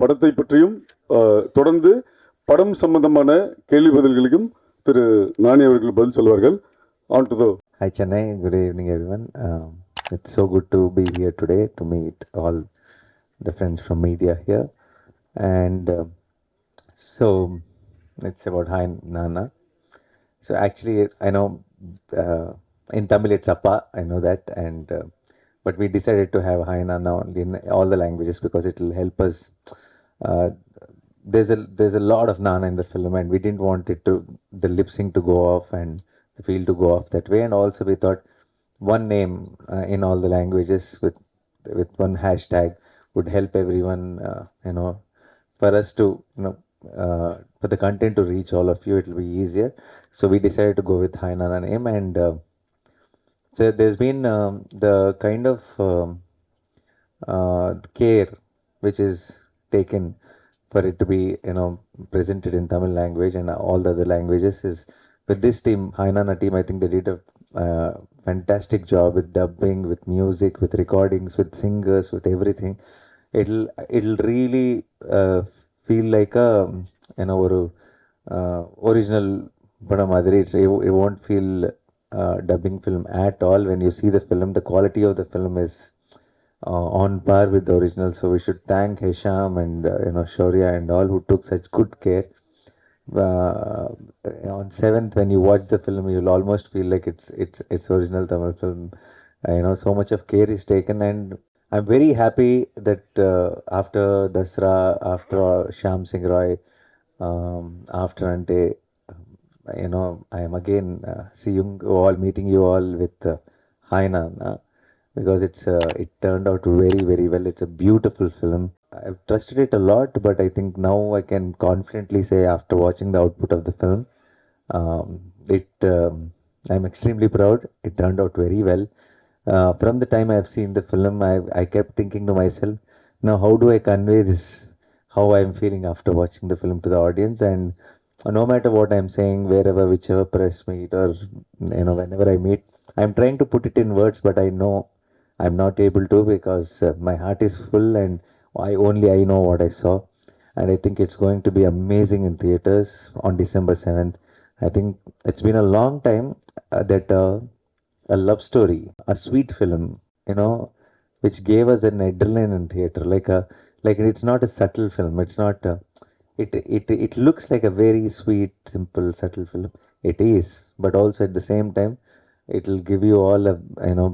படத்தை பற்றியும் தொடர்ந்து படம் சம்பந்தமான கேள்வி பதில்களுக்கும் திரு நானி அவர்கள் பதில் சொல்வார்கள். On to the... Hi Chennai, good evening everyone. It's so good to be here today to meet all the friends from media here. And so it's about Hi Nanna. So actually I know in Tamil it's Appa, I know that, and but we decided to have Hi Nanna only in all the languages because it will help us. There's a lot of Nanna in the film, and we didn't want it to the lip sync to go off and the feel to go off that way. And also we thought one name in all the languages with one hashtag would help everyone. For us to for the content to reach all of you, it will be easier. So we decided to go with Hi Nanna name, and so there's been the kind of care which is taken for it to be presented in Tamil language and all the other languages is with this team, Hi Nanna team. I think they did a fantastic job with dubbing, with music, with recordings, with singers, with everything. It'll really feel like a original padam madri. It won't feel dubbing film at all. When you see the film, the quality of the film is on par with the original. So we should thank Hesham and Shaurya and all who took such good care. On 7th, when you watch the film, you'll almost feel like it's original Tamil film. So much of care is taken, and I'm very happy that after Dasra, after Shyam Singh Roy, after Ante, I am again meeting you all with Hi Nanna, because it turned out very, very well. It's a beautiful film. I've trusted it a lot, but I think now I can confidently say, after watching the output of the film, I'm extremely proud. It turned out very well. From the time I've seen the film, I kept thinking to myself, now how do I convey this, how I'm feeling after watching the film to the audience? And no matter what I'm saying, wherever, whichever press meet or whenever I meet, I'm trying to put it in words, but I know I'm not able to, because my heart is full and I know what I saw. And I think it's going to be amazing in theaters on December 7th. I think it's been a long time that a love story, a sweet film, which gave us an adrenaline in theater. Like it's not a subtle film. It's not. It looks like a very sweet, simple, subtle film. It is, but also at the same time, it'll give you all a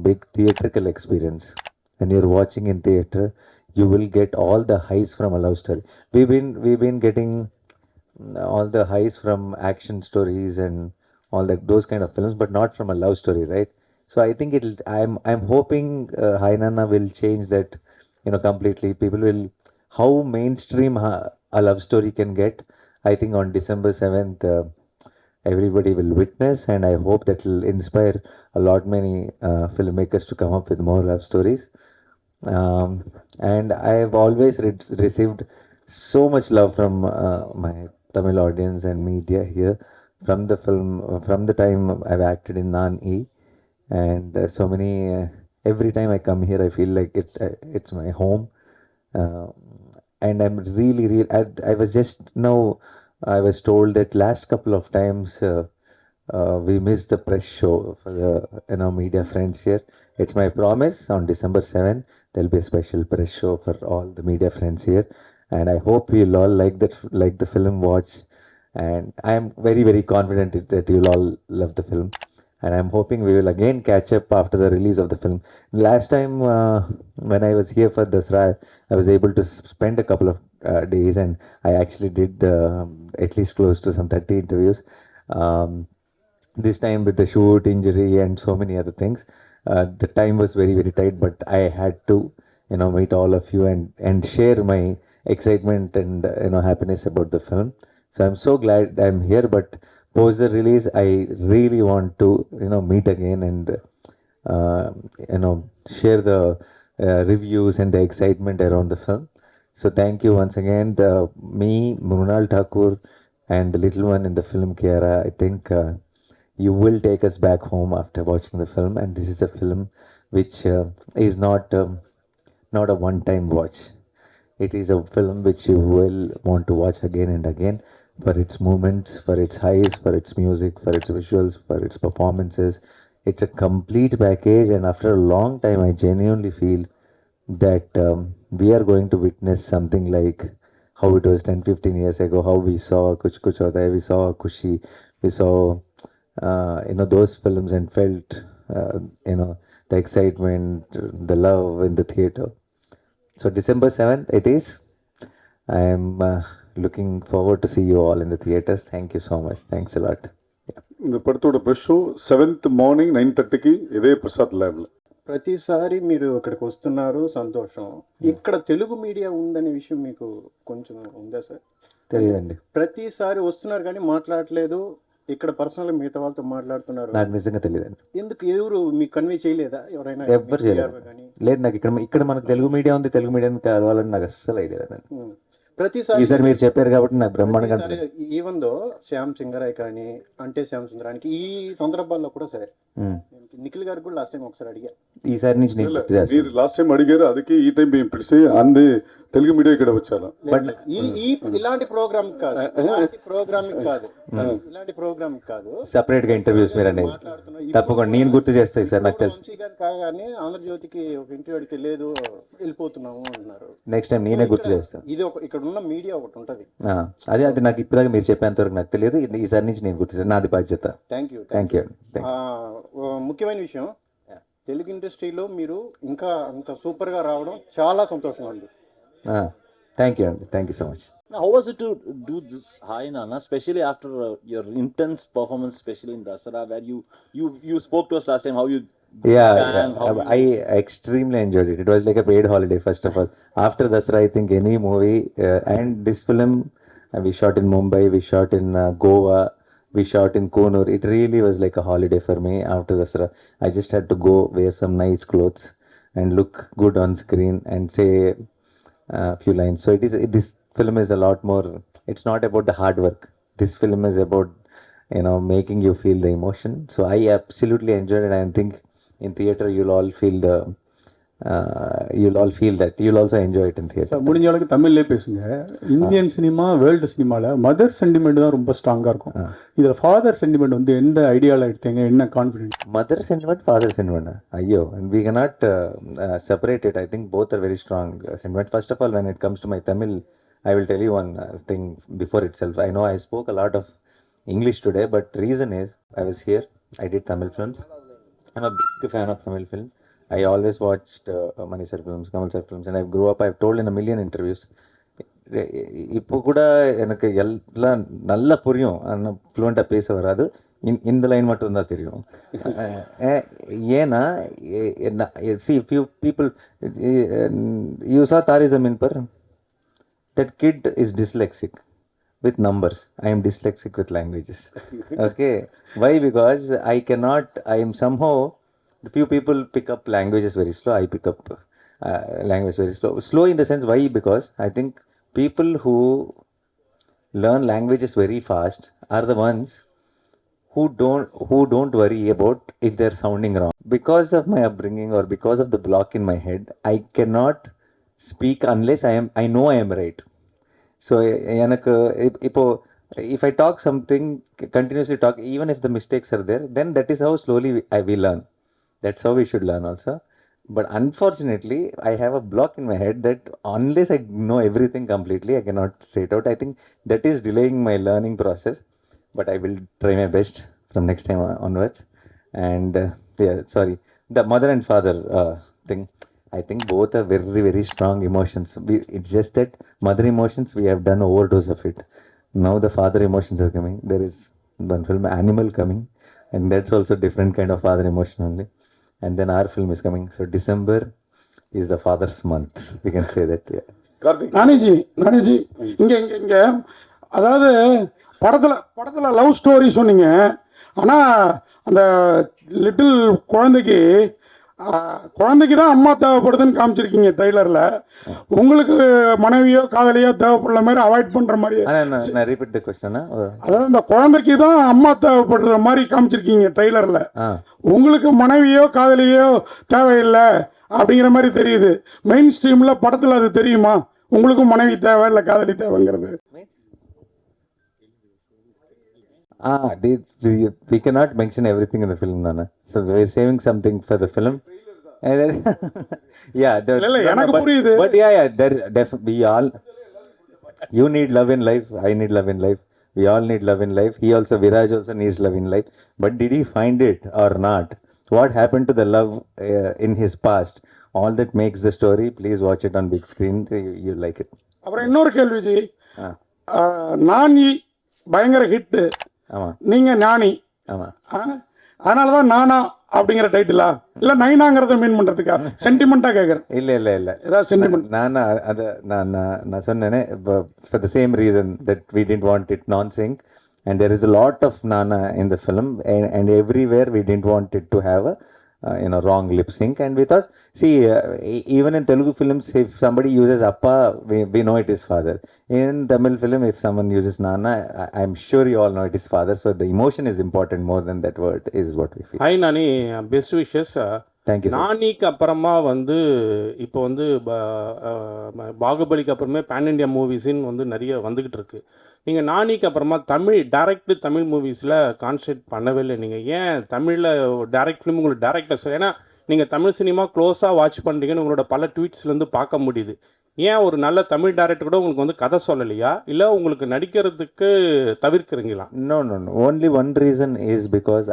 big theatrical experience. When you're watching in theater, you will get all the highs from a love story. We've been getting all the highs from action stories and all those kind of films, but not from a love story, right? So I think I'm hoping Hi Nanna will change that, completely. People will, how mainstream a love story can get. I think on December 7th, everybody will witness, and I hope that will inspire a lot many filmmakers to come up with more love stories. And I have always received so much love from my Tamil audience and media here from the film, from the time I've acted in Nani, and so many. Every time I come here, I feel like it's my home, and I'm really, really. I was just now. I was told that last couple of times we missed the press show for the media friends here. It's my promise, on December 7th there'll be a special press show for all the media friends here, and I hope you'll all like the film, watch, and I am very, very confident that you'll all love the film, and I'm hoping we will again catch up after the release of the film. Last time when I was here for Dasra, I was able to spend a couple of days, and I actually did at least close to some 30 interviews. This time with the shoot, injury, and so many other things, the time was very, very tight, but I had to meet all of you and share my excitement and happiness about the film. So I'm so glad I'm here, but post the release, I really want to meet again and share the reviews and the excitement around the film. So thank you once again. Me, Mrunal Thakur, and the little one in the film, Kiara, I think you will take us back home after watching the film. And this is a film which is not a one-time watch. It is a film which you will want to watch again and again for its movements, for its highs, for its music, for its visuals, for its performances. It's a complete package, and after a long time, I genuinely feel that we are going to witness something like how it was 10, 15 years ago, how we saw Kuch Kuch Hota Hai, we saw Kushi, we saw, those films and felt, the excitement, the love in the theater. So December 7th, it is. I am looking forward to see you all in the theaters. Thank you so much. Thanks a lot. இந்த படத்தோட brush show 7th morning 9:30కి ఇదే ప్రసాద్ ల్యాబ్లో. ప్రతిసారి మీరు ఇక్కడికి వస్తున్నారు, సంతోషం. ఇక్కడ తెలుగు మీడియా ఉందనే విషయం మీకు కొంచెం ఉందా సార్? తెలియదండి. ప్రతిసారి వస్తున్నారు కానీ మాట్లాడలేదు. ఇక్కడ పర్సనల్ మిగతా వాళ్ళతో మాట్లాడుతున్నారు. నాకు నిజంగా తెలియదండి. ఎందుకు ఎవరు మీకు కన్వే చేయలేదా? ఎవరైనా ఎవ్వరు చేయలేదు. లేదు, నాకు ఇక్కడ మనకు తెలుగు మీడియా ఉంది, తెలుగు మీడియాని కలవాలని నాకు అస్సలు ఐడియా లేదండి. ప్రతిసారి ఈసారి మీరు చెప్పారు కాబట్టి నాకు బ్రహ్మాండంగా. ఈవెన్ దో శ్యామ్ సింగరాయ్ కానీ అంటే శ్యామ్ సుందరానికి ఈ సందర్భాల్లో కూడా సరే, నిఖిల్ గారికి కూడా లాస్ట్ టైం ఒకసారి అడిగా. ఈసారి నుంచి నేను మీరు లాస్ట్ టైం అడిగారు, అందుకే ఈ టైం మేము పిలిచి అంది తెలుగు మీడియా ఇక్కడ వచ్చాను. బట్ ఇలాంటి ప్రోగ్రామ్ కాదు, ఇలాంటి ప్రోగ్రామ్ కాదు, సెపరేట్ గా ఇంటర్వ్యూస్ మీరు అనేది తప్పకుండా నేను గుర్తు చేస్తాను సార్. నాకు తెలుసు. కాగానే ఆంధ్రజ్యోతికి ఒక ఇంటర్వ్యూ అడిగితే లేదు వెళ్ళిపోతున్నాము అంటున్నారు. నెక్స్ట్ టైం నేనే గుర్తు చేస్తాను. ఇది ఒక ఇక్కడ ఉన్న మీడియా ఒకటి ఉంటది. అది నాకు ఇప్పటిదాకా మీరు చెప్పేంత వరకు నాకు తెలియదు. ఈసారి నుంచి నేను గుర్తు చేస్తాను. నాది బాధ్యత. Thank you. ముఖ్యమైన విషయం, తెలుగు ఇండస్ట్రీలో మీరు ఇంకా అంత సూపర్ గా రావడం చాలా సంతోషంగా ఉంది. థ్యాంక్ యూ అండి. Thank you so much. How was it to do this high, Nanna, especially after your intense performance, especially in Dasara, where you spoke to us last time how you I extremely enjoyed it. It was like a paid holiday, first of all. After Dasara, I think any movie and this film, we shot in Mumbai, we shot in Goa, we shot in Konur. It really was like a holiday for me after Dasara. I just had to go wear some nice clothes and look good on screen and say a few lines. So this film is a lot more, it's not about the hard work. This film is about, making you feel the emotion. So I absolutely enjoyed it. I think in theater you'll all feel that. You'll also enjoy it in theater. முடிஞ்ச அளவுக்கு தமிழ்லேயே பேசுங்க. Indian cinema, world சினிமாவில் mother sentiment தான் ரொம்ப ஸ்ட்ராங்காக இருக்கும். இதில் ஃபாதர் சென்டிமெண்ட் வந்து எந்த ஐடியாவில் எடுத்தீங்க, என்ன confident? Mother sentiment, father sentiment, ஐயோ, we cannot separate it. I think both are very strong sentiment. First of all, when it comes to my Tamil, I will tell you one thing before itself. I know I spoke a lot of English today, but reason is I was here, I did Tamil films. I'm a big fan of Tamil film. I always watched Mani sir films, Kamal sir films, and I grew up, I've told in a million interviews. இப்போ கூட எனக்கு எல்லாம் நல்லா புரியும், ஆனால் ஃப்ளூவெண்ட்டாக பேச வராது. இந்த லைன் மட்டும்தான் தெரியும். ஏன்னா see few people, you saw Tare Zameen Par, that kid is dyslexic with numbers. I am dyslexic with languages. Okay, why? Because I am somehow, the few people pick up languages very slow. I pick up language very slow in the sense, why? Because I think people who learn languages very fast are the ones who don't worry about if they're sounding wrong. Because of my upbringing or because of the block in my head, I cannot speak unless I know I am right. So if I talk something, continuously talk, even if the mistakes are there, then that is how slowly we learn. That's how we should learn also. But unfortunately, I have a block in my head that unless I know everything completely, I cannot say it out. I think that is delaying my learning process. But I will try my best from next time onwards. And the mother and father thing, I think both are very, very strong emotions. It's just that mother emotions, we have done overdose of it. Now the father emotions are coming. There is one film, Animal, coming, and that's also different kind of father emotion only. And then our film is coming. So December is the father's month. We can say that. Yeah. நானிஜி இங்கே அதாவது படத்தில் love story சொன்னீங்க. ஆனால் அந்த little குழந்தைக்கு தான் அம்மா தேவைப்படுதுன்னு காமிச்சிருக்கீங்க ட்ரெய்லரில். உங்களுக்கு மனைவியோ காதலியோ தேவைப்படுற மாதிரி அவாய்ட் பண்ணுற மாதிரி. அதாவது இந்த குழந்தைக்கு தான் அம்மா தேவைப்படுற மாதிரி காமிச்சிருக்கீங்க ட்ரெய்லரில். உங்களுக்கு மனைவியோ காதலியோ தேவையில்லை அப்படிங்கிற மாதிரி தெரியுது. மெயின் ஸ்ட்ரீமில் படத்தில் அது தெரியுமா உங்களுக்கும் மனைவி தேவை இல்லை காதலி தேவைங்கிறது? We cannot mention everything in the film, Nana. So we're saving something for the film. And then, yeah, இல்ல, எனக்கு புரியுது. but yeah, we all, you need love in life, I need love in life, we all need love in life. He also, Viraj also needs love in life. But did he find it or not? What happened to the love in his past? All that makes the story. Please watch it on big screen. You like it. அப்புறம் இன்னொரு கேள்வி G, நானி பயங்கர hit, ஆமாம், நீங்கள் ஞானி, ஆமாம், அதனால தான் நானா அப்படிங்கிற டைட்டிலா இல்லை நைனாங்கிறத மீன் பண்ணுறதுக்கா? சென்டிமெண்ட்டாக கேட்குறேன். இல்லை இல்லை இல்லை, ஏதாவது சென்டிமெண்ட்? நான் சொன்னேனே, for the same reason that we didn't want it non-sync, and there is a lot of Nanna in the film, and everywhere we didn't want it to have a wrong lip sync, and we thought, see, even in Telugu films, if somebody uses appa, we know it is father. In Tamil film, if someone uses Nanna, I'm sure you all know it is father. So the emotion is important more than that word, is what we feel. Hi Nani, best wishes. Thank you. நானிக்கு அப்புறமா வந்து இப்போ வந்து பாகுபலிக்கு அப்புறமே pan India மூவிஸின்னு வந்து நிறைய வந்துக்கிட்டு இருக்கு. நீங்கள் நானிக்கு அப்புறமா தமிழ் மூவிஸில் கான்சன்ட்ரேட் பண்ணவே இல்லை. நீங்கள் ஏன் தமிழில் டைரக்ட் ஃபிலிம் உங்களுக்கு டேரக்டர்ஸ், ஏன்னா நீங்கள் தமிழ் சினிமா க்ளோஸாக வாட்ச் பண்ணுறீங்கன்னு உங்களோட பல ட்வீட்ஸ்லேருந்து பார்க்க முடியுது. ஏன் ஒரு நல்ல தமிழ் டைரக்டர் கூட உங்களுக்கு வந்து கதை சொல்லலையா, இல்லை உங்களுக்கு நடிக்கிறதுக்கு தவிர்க்கிறீங்களா? No. Only one reason is because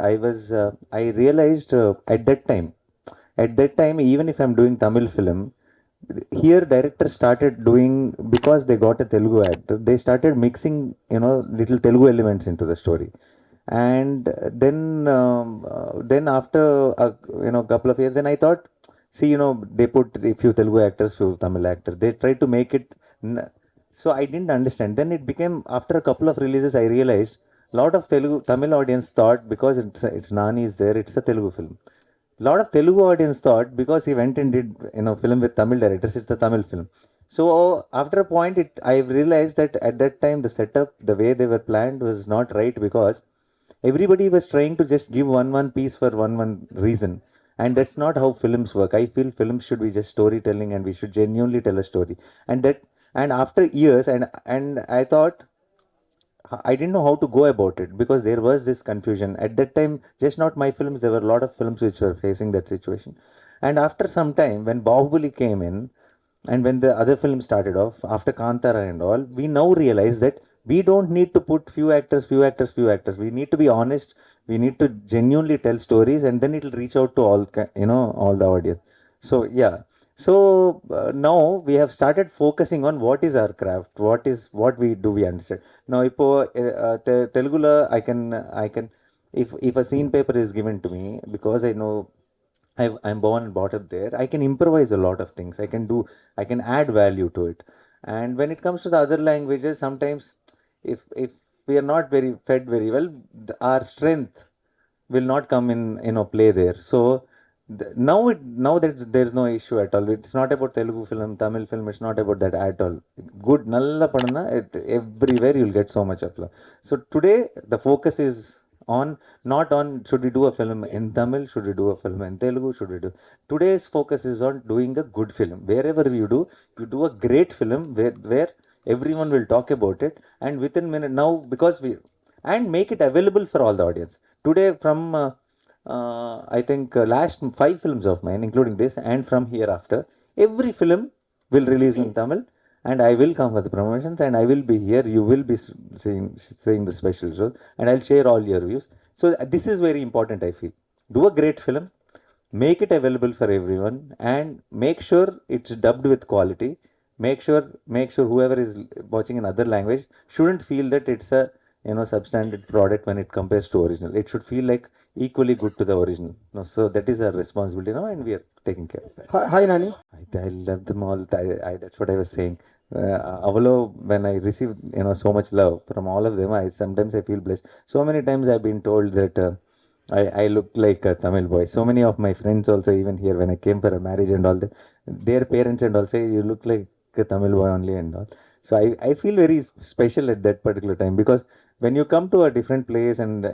I realized at that time, even if I'm doing Tamil film, here directors started doing, because they got a Telugu actor, they started mixing little Telugu elements into the story. And then after a couple of years, then I thought, see, they put a few Telugu actors, few Tamil actors, they tried to make it so I didn't understand. Then it became, after a couple of releases, I realized lot of Tamil audience thought, because it's Nani is there, it's a Telugu film. Lot of Telugu audience thought, because he went and did film with Tamil directors, it's a Tamil film. So after a point, I realized that at that time the setup, the way they were planned was not right, because everybody was trying to just give one piece for one reason, and that's not how films work. I feel films should be just storytelling, and we should genuinely tell a story. And after years, and I thought, I didn't know how to go about it, because there was this confusion. At that time, just not my films, there were a lot of films which were facing that situation. And after some time, when Bahubali came in, and when the other films started off, after Kantara and all, we now realize that we don't need to put few actors. We need to be honest. We need to genuinely tell stories, and then it'll reach out to all the audience. So, yeah. So now we have started focusing on what is our craft, what we understand. Now, ipo Telugula, I can if a scene paper is given to me, because I know I'm born and brought up there, I can improvise a lot of things. I can add value to it. And when it comes to the other languages, sometimes if we are not fed very well, our strength will not come in play there. So now that there's no issue at all. It's not about Telugu film, Tamil film, it's not about that at all. Good nalla padana, everywhere you'll get so much applause. So today the focus is not on should we do a film in Tamil, should we do a film in Telugu, today's focus is on doing a good film. Wherever you do a great film where everyone will talk about it, and within minute now, because and make it available for all the audience. Today, from I think last 5 films of mine, including this, and from hereafter, every film will release in Tamil, and I will come for the promotions, and I will be here. You will be seeing the special shows, and I'll share all your views. So this is very important, I feel. Do a great film, make it available for everyone, and make sure it's dubbed with quality. Make sure whoever is watching in other language shouldn't feel that it's a substandard product when it compares to original. It should feel like equally good to the original. So that is our responsibility now, and we are taking care of that. Hi Nani. I love them all. That's what I was saying. Avalo, when I received so much love from all of them, sometimes I feel blessed. So many times I've been told that I look like a Tamil boy. So many of my friends also, even here, when I came for a marriage and all that, their parents and all say, you look like a Tamil boy only and all. So I feel very special at that particular time, because when you come to a different place, and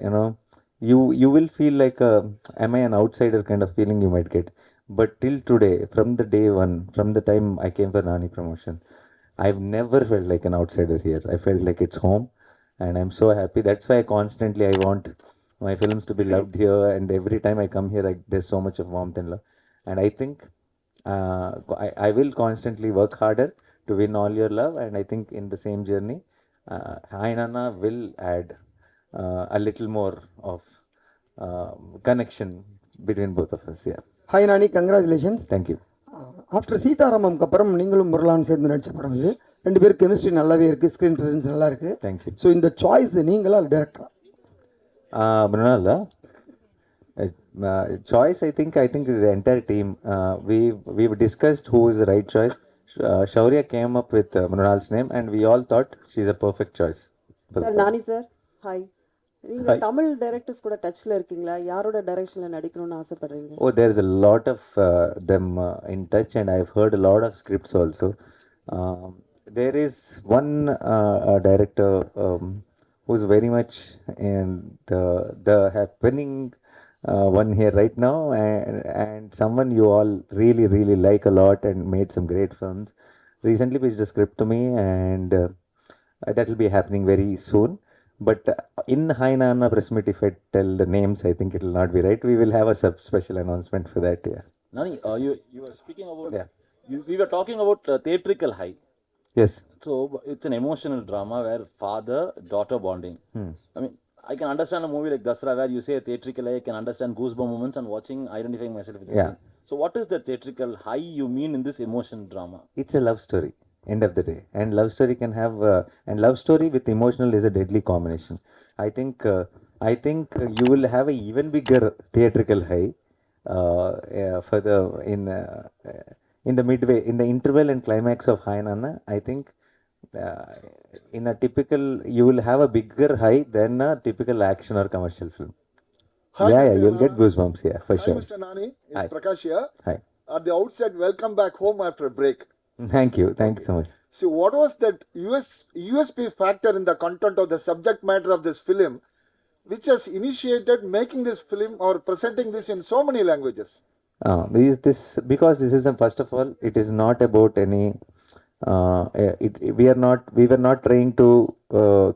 you will feel like am I an outsider kind of feeling you might get. But till today, from the day one, from the time I came for Nani promotion, I've never felt like an outsider here. I felt like it's home, and I'm so happy. That's why constantly I want my films to be loved here, and every time I come here, there's so much of warmth and love. And I think I will constantly work harder to win all your love, and I think in the same journey, Hi Nanna will add a little more of connection between both of us. Yeah, hi Nani, congratulations. thank you. After சீதாராமம்க்கு அப்புறம் நீங்களும் முரளான் சேர்ந்து நடித்த படம் இது. ரெண்டு பேரும் chemistry நல்லாவே இருக்குது, ஸ்க்ரீன் ப்ரெசன்ஸ் நல்லா இருக்குது. Thank you. ஸோ இந்த சாய்ஸ் நீங்களா டேரக்டரா? Mrinal, choice, I think the entire team, we've discussed who is the right choice. Shaurya came up with Mrinal's name, and we all thought she's a perfect choice. Sir Nani sir, hi. நீங்க Tamil directors கூட டச்ல இருக்கீங்களா? யாரோட டைரக்ஷன்ல நடிக்கணும்னு ஆசைப்படுறீங்க? Oh, there's a lot of them in touch, and I've heard a lot of scripts also. There is one director who's very much in the happening one here right now, and someone you all really like a lot and made some great films. Recently pitched a script to me, and that will be happening very soon. But in Hi Nanna press meet, if I tell the names, I think it will not be right. We will have a special announcement for that. Yeah. Nani, you were speaking about. Yeah. We were talking about theatrical high. Yes. So it's an emotional drama where father-daughter bonding. I mean, I can understand a movie like Dasra where you say a theatrical high. I can understand goosebump moments and watching, identifying myself with the screen. So what is the theatrical high you mean in this emotion drama? It's a love story. End of the day, and love story can have and love story with emotional is a deadly combination. I think you will have a even bigger theatrical high for the in the midway, in the interval and climax of Hi Nanna. I think in a typical, you will have a bigger high than a typical action or commercial film. Hi, Yeah, Mr. you'll get goosebumps. Yeah, for Hi, sure. Mr. Nani. It's Hi. Prakash here. Hi. At the outset, welcome back home after a break. Thank you so much. So, what was that USP factor in the content of the subject matter of this film, which has initiated making this film or presenting this in so many languages? Because this is first of all, it is not about any. We were not trying to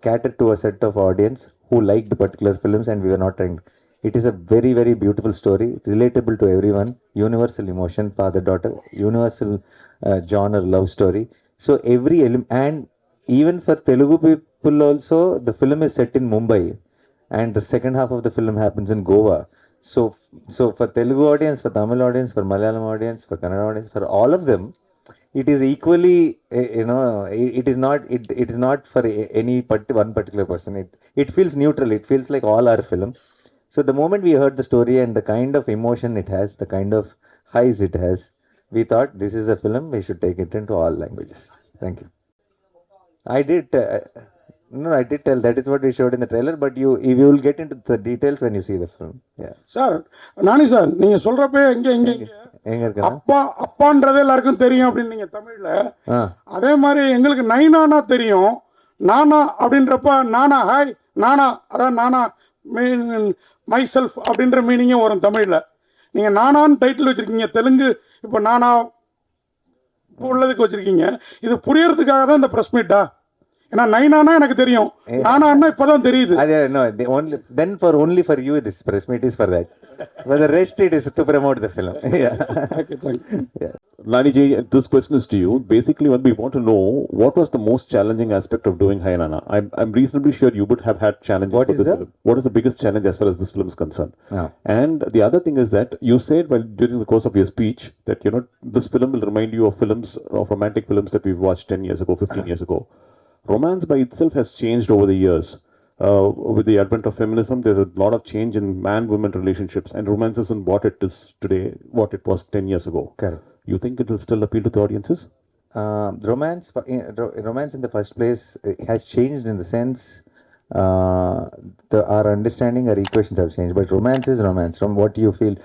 cater to a set of audience who liked particular films, and we were not trying. It is a very beautiful story, relatable to everyone, universal emotion, father-daughter, universal genre love story. So every and even for Telugu people also, the film is set in Mumbai, and the second half of the film happens in Goa. So for Telugu audience, for Tamil audience, for Malayalam audience, for Kannada audience, for all of them, it is equally, it is not for any one particular person. It feels neutral. It feels like all our film. So the moment we heard the story and the kind of emotion it has, the kind of highs it has, we thought this is a film, we should take it into all languages. Thank you. I did tell, that is what we showed in the trailer, but you will get into the details when you see the film. Yeah. Sir Nani sir, நீங்க சொல்றப்ப இங்க எங்க இருக்கா? அப்பான்றது எல்லாருக்கும் தெரியும் அப்படின்னு நீங்க தமிழ்ல, அதே மாதிரி எங்களுக்கு நைனானா தெரியும். நானா அப்படின்றப்ப நானா, ஹாய் நானா, அதான் நானா மீன் மை செல்ஃப் அப்படின்ற மீனிங்கும் வரும் தமிழில். நீங்கள் நானான்னு டைட்டில் வச்சுருக்கீங்க, தெலுங்கு இப்போ நானா உள்ளதுக்கு வச்சுருக்கீங்க. இது புரியறதுக்காக தான் இந்த ப்ரெஸ் மீட்டா? ஏன்னா நைனானா எனக்கு தெரியும், நானான்னா இப்போதான் தெரியுது. Only for you this press meet is for that. For the rest it is to promote the film. Okay, thank you. Yeah. Nani ji, this question is to you. Basically, what we want to know, what was the most challenging aspect of doing Hi Nanna? I'm reasonably sure you would have had challenges for this film. What is the biggest challenge as far as this film is concerned? And the other thing is that you said during the course of your speech that this film will remind you of films, of romantic films that we've watched 10 years ago, 15 years ago. Romance by itself has changed over the years. With the advent of feminism, there's a lot of change in man-woman relationships, and romance isn't what it is today, what it was 10 years ago. Correct. You think it will still appeal to the audiences? Romance in the first place has changed in the sense our understanding, our equations have changed. But romance is romance. From what you feel,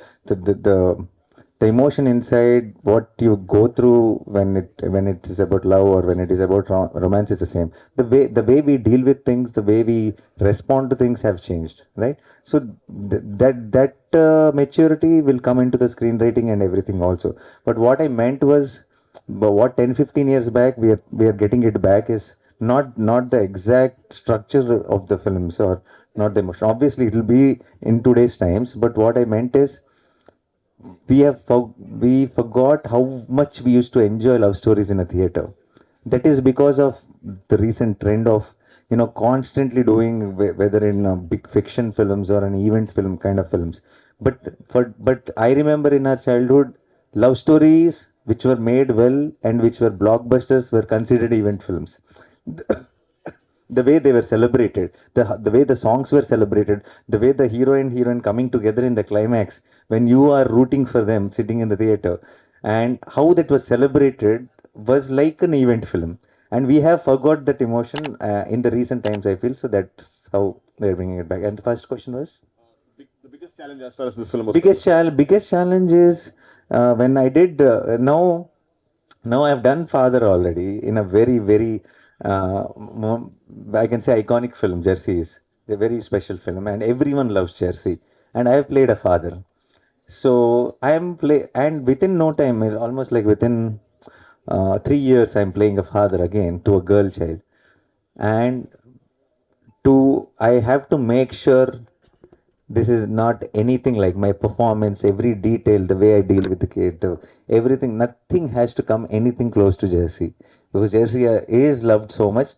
the emotion inside, what you go through when it is about love or when it is about romance is the same. The way we deal with things, the way we respond to things have changed, right? So that maturity will come into the screenwriting and everything also. But what I meant was, but what 10-15 years back we are getting it back is not the exact structure of the films or not the emotion. Obviously it will be in today's times, but what I meant is we forgot how much we used to enjoy love stories in a theater. That is because of the recent trend of constantly doing whether in big fiction films or an event film kind of films. But I remember in our childhood, love stories which were made well and which were blockbusters were considered event films. The way they were celebrated, the way the songs were celebrated, the way the hero and heroine coming together in the climax when you are rooting for them sitting in the theater, and how that was celebrated was like an event film. And we have forgot that emotion in the recent times, I feel. So that's how they're bringing it back. And the first question was? The biggest challenge as far as this film was Biggest challenge is when I did, now I've done Father already in a very, very, I can say iconic film, Jersey is a very special film and everyone loves Jersey. And I have played a father. So and within no time, almost like within 3 years, I'm playing a father again to a girl child. And I have to make sure this is not anything like my performance, every detail, the way I deal with the kid, everything, nothing has to come anything close to Jersey, because Jersey is loved so much.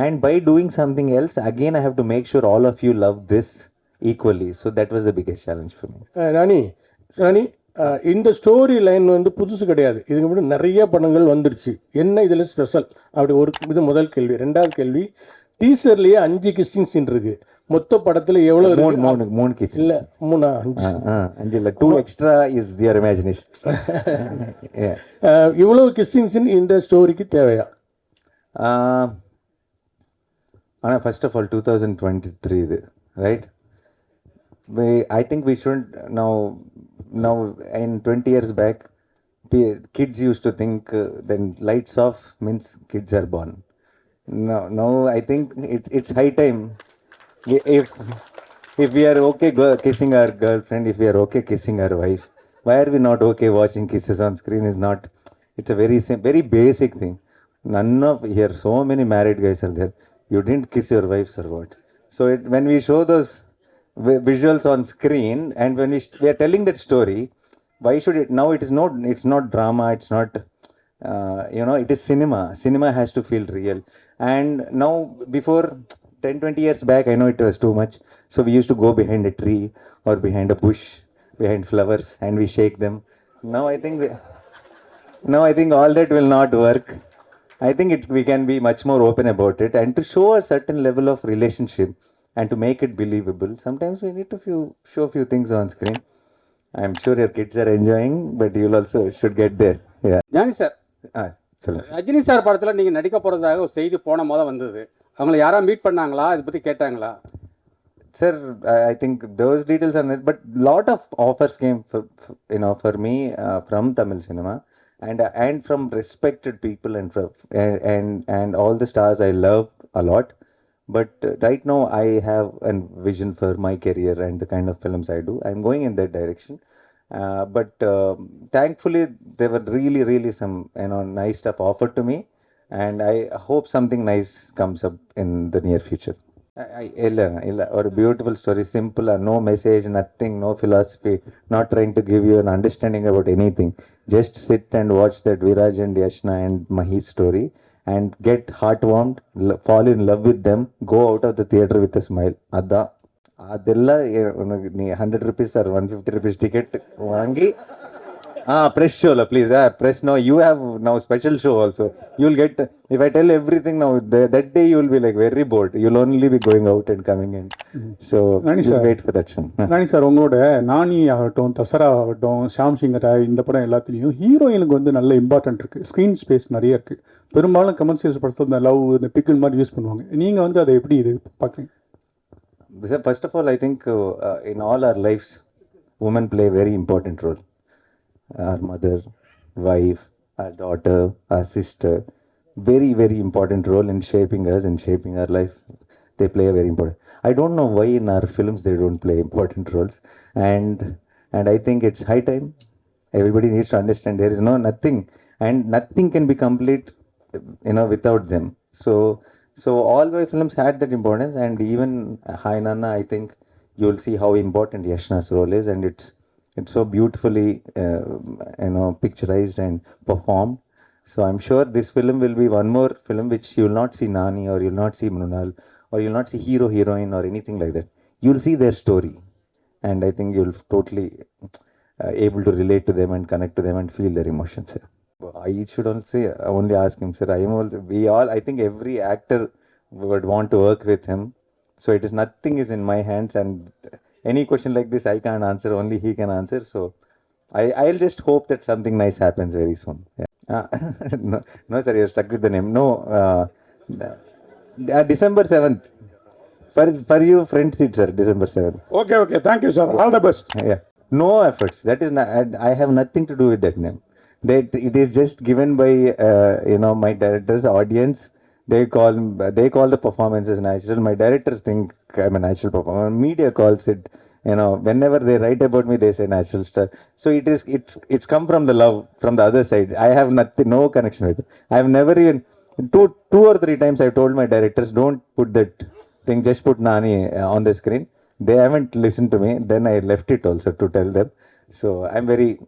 And by doing something else, again, I have to make sure all of you love this equally. So that was the biggest challenge for me. Nani, இந்த story line வந்து புதுசு கிடையாது. இதுக்கு முன்னாடி நிறைய படங்கள் வந்துருச்சு. என்ன இதில் ஸ்பெஷல் அப்படி ஒரு இது முதல் கேள்வி. ரெண்டாவது கேள்வி, டீசர்லேயே 5 கிஸ்ஸிங் சீன் இருக்கு. மொத்த படத்தில் எவ்வளோ இருக்கு? மூணு கிஸ் இல்லை, 3 5 இல்லை, 2 எக்ஸ்ட்ரா இஸ் தியர் இமேஜினேஷன். இவ்வளோ கிஸ்ஸிங் சீன் இந்த ஸ்டோரிக்கு தேவையா? ஆனால் ஃபர்ஸ்ட் ஆஃப் ஆல் 2023 இது, right? I think we shouldn't now in 20 years back, kids used to think then lights off means kids are born. Now I think it's high time. If we are okay kissing our girlfriend, if we are okay kissing our wife, why are we not okay watching kisses on screen? Is not, it's a very basic thing. None of here, so many married guys are there. You didn't kiss your wives or what? So when we show those visuals on screen and when we are telling that story, why should it now? It's not drama, it's not it is cinema has to feel real. And now, before 10-20 years back, I know it was too much, so we used to go behind a tree or behind a bush, behind flowers, and we shake them. Now I think all that will not work. I think we can be much more open about it, and to show a certain level of relationship and to make it believable, sometimes we need to show a few things on screen. I'm sure your kids are enjoying, but you'll also should get there. Yeah. Nani sir, Rajini sir படத்தில் நீங்கள் நடிக்க போகிறதாக ஒரு செய்தி போன மொதல் வந்தது. அவங்கள யாராவது மீட் பண்ணாங்களா? இதை பற்றி கேட்டாங்களா? Sir, I think those details are not, but lot of offers came for me from Tamil cinema and from respected people and all the stars I love a lot. But right now I have a vision for my career and the kind of films I do. I'm going in that direction. But thankfully there were really some nice stuff offered to me, and I hope something nice comes up in the near future. Illa, or a beautiful story, simple, no message, nothing, no philosophy, not trying to give you an understanding about anything. Just sit and watch that Viraj and Yashna and Mahi's story and get heartwarmed, fall in love with them, go out of the theater with a smile. Adella, 100 rupees or 150 rupees ticket vaangi, press show la please, press now. You have now special show also. You'll get, if I tell everything now, that day you will be like very bored. You'll only be going out and coming in. So Nani sir, wait for that show. Nani sir, உங்களோட நானி ஆகட்டும், தசரா ஆகட்டும், ஷாம் சிங்கரா, இந்த படம் எல்லாத்துலேயும் ஹீரோயினுக்கு வந்து நல்ல important இருக்குது. ஸ்க்ரீன் ஸ்பேஸ் நிறைய இருக்குது. பெரும்பாலும் கமர்ஷியல்ஸ் படத்தில் இந்த லவ், இந்த பிக்கிள் மாதிரி யூஸ் பண்ணுவாங்க. நீங்கள் வந்து அதை எப்படி இது பார்க்குறீங்க? First of all, I think in all our lives, women play a very important role. Our mother, wife, our daughter, our sister, very important role in shaping us and shaping our life. They play a very important. I don't know why in our films they don't play important roles, and I think it's high time Everybody needs to understand there is nothing, and nothing can be complete, without them. So all my films had that importance, and even Hi Nanna, I think you will see how important Yashna's role is, and it's so beautifully picturized and performed. So I'm sure this film will be one more film which you will not see Nani, or you'll not see Mrunal, or you'll not see hero heroine or anything like that. You'll see their story, and I think you'll totally able to relate to them and connect to them and feel their emotions. I should only ask him, sir. I think every actor would want to work with him. So it is nothing is in my hands, and any question like this I can't answer. Only he can answer. So I'll just hope that something nice happens very soon. Yeah. No, sir, you're stuck with the name. No, December 7th. For you, friend seat, sir. December 7th. Okay. Thank you, sir. All the best. Yeah. No efforts. That is not, I have nothing to do with that name. It is just given by my director's audience. They call the performances natural. My directors think I'm a natural performer. Media calls it, whenever they write about me, they say natural star. So it's come from the love from the other side. I have no connection with it. I've never even two or three times I've told my directors, don't put that thing, just put Nani on the screen. They haven't listened to me. Then I left it also to tell them. So I'm very,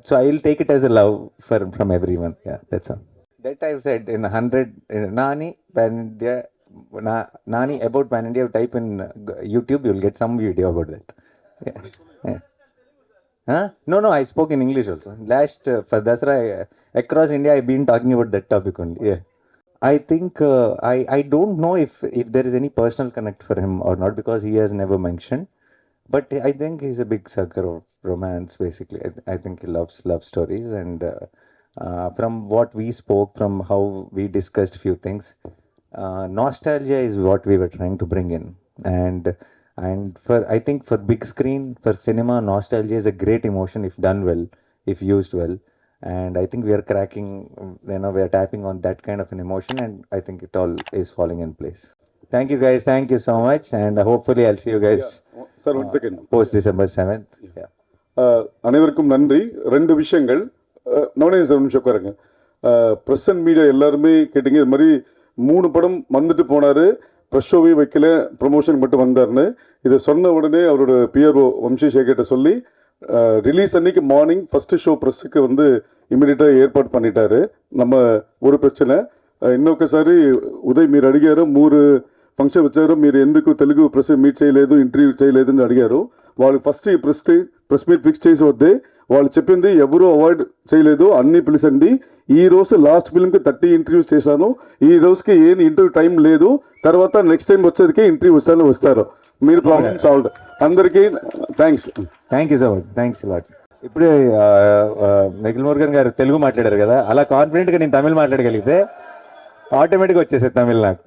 so I'll take it as a love from everyone. Yeah, that's all. That I've said in 100, Nani, Pan-India, Nani about Pan-India, type in YouTube, you'll get some video about that. Yeah. Huh? No, I spoke in English also. Last, for Dasra, across India, I've been talking about that topic only. Yeah. I think, I don't know if there is any personal connect for him or not, because he has never mentioned. But I think he's a big sucker of romance, basically. I think he loves love stories. And from what we spoke, from how we discussed few things, nostalgia is what we were trying to bring in. And I think for big screen, for cinema, nostalgia is a great emotion if done well, if used well. And I think we are cracking, we are tapping on that kind of an emotion. And I think it all is falling in place. Thank you, guys. Thank you so much. And hopefully I'll see you guys. Sir, 1 second. Post December 7th. Yeah. அனைவருக்கும் நன்றி. 2 விஷயங்கள். நவனே sir நிமிஷம் உட்காருங்க. Press and media எல்லாருமே கேட்டிங்க, இது மாதிரி 3 படம் வந்துட்டு போனார், ப்ரெஸ் ஷோவே வைக்கல, ப்ரொமோஷன் மட்டும் வந்தார்னு. இதை சொன்ன உடனே அவரோட பிஆர்ஓ வம்சி சேகர்கிட்ட சொல்லி ரிலீஸ் அன்னைக்கு மார்னிங் ஃபஸ்ட்டு ஷோ ப்ரெஸ்ஸுக்கு வந்து ఇమీడియట్గా ఏర్పాటు பண்ணிட்டாரு. நம்ம ஒரு ప్రశ్న ఇంకొకసారి ఉదయ్ మీరు అడిగారు 3 ఫంక్షన్ వచ్చారు, మీరు ఎందుకు తెలుగు ప్రెస్ మీట్ చేయలేదు, ఇంటర్వ్యూ చేయలేదు అని అడిగారు. వాళ్ళు ఫస్ట్ ఈ ప్రెస్ మీట్ ఫిక్స్ చేసి వద్దే వాళ్ళు చెప్పింది ఎవరు అవాయిడ్ చేయలేదు, అన్నీ పిలిచండి. ఈ రోజు లాస్ట్ ఫిల్మ్కి 30 ఇంటర్వ్యూస్ చేశాను, ఈ రోజుకి ఏం ఇంటర్వ్యూ టైం లేదు, తర్వాత నెక్స్ట్ టైం వచ్చేదికే ఇంటర్వ్యూ వస్తారు. మీరు ప్రాబ్లమ్ సాల్వ్. అందరికీ thanks. Thank you so much. Thanks lot. ఇప్పుడు నిఖిల్ మురుగన్ గారు తెలుగు మాట్లాడారు కదా, అలా కాన్ఫిడెంట్గా నేను తమిళ్ మాట్లాడగలిగితే ఆటోమేటిక్గా వచ్చేసేది తమిళ్ నాకు.